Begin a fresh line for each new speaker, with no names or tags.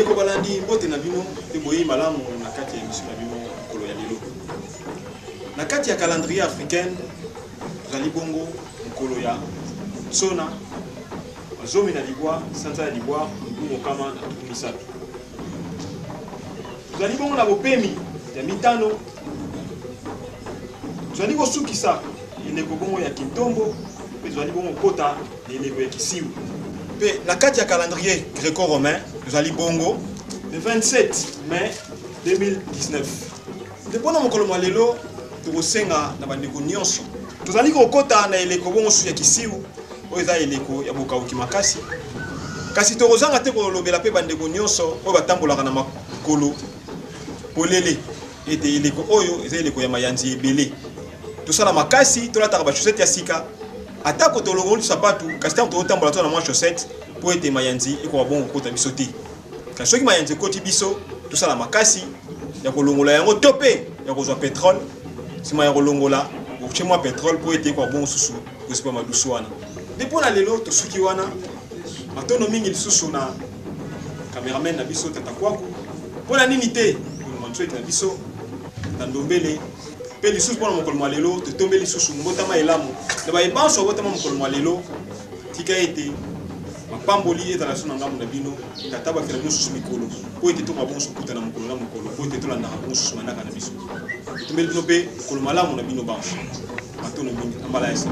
bandeko balandi mbote na bino te boyi malamu na kati ya émission na bino mokolo ya lelo. Na kati ya calendrier africaine tozali bongo mokolo ya Tsona zomi na libwa sanza ya libwa mbumo kama na tukumisatu. Tozali bongo na bopemi ya mitano. Tozali kosukisa eleko bongo ya Kintombo pe tozali bongo kota eleko ya Kisiu. Pe na kati ya calendrier gréco-romain tozali bongo le 27 mai 2019. Depuis mokolo mwa lelo tokosenga na bandeko nyonso tozali kokota na eleko bongo su ya Kisiu oyo eza eleko ya bokauki makasi. Kasi tokozanga te kolobela pe bandeko nyonso oyo batambolaka na makolo polele ete eleko oyo eza eleko ya mayanzi ebele. Tosala makasi tolataka ba chaussette ya sika atako tolongoli sapatu kasi tango totambola to na mwa chaussette po ete mayanzi eko bongo kota biso te. Kasi soki mayanzi koti biso tosala makasi ya kolongola yango tope ya kozwa pétrole sima ya kolongola boche mwa pétrole po ete eko bongo susu kosipa madusu wana. Depuis na lelo tosuki wana matono mingi lisusu na cameraman na biso tata kwaku pona nini te mwanzo na biso tandombele pe lisusu pona mokolo mwa lelo totombeli lisusu mbotama elamu na ba ebanso botama mokolo mwa lelo tika ete mapamboli ezala so na ngamu na bino tata bakela bino susu mikolo po ete to mabonso kuta na mokolo na mokolo po ete to landa bongo susu manaka na biso totombeli bino pe mokolo malamu na bino banso matono mingi ambala esa.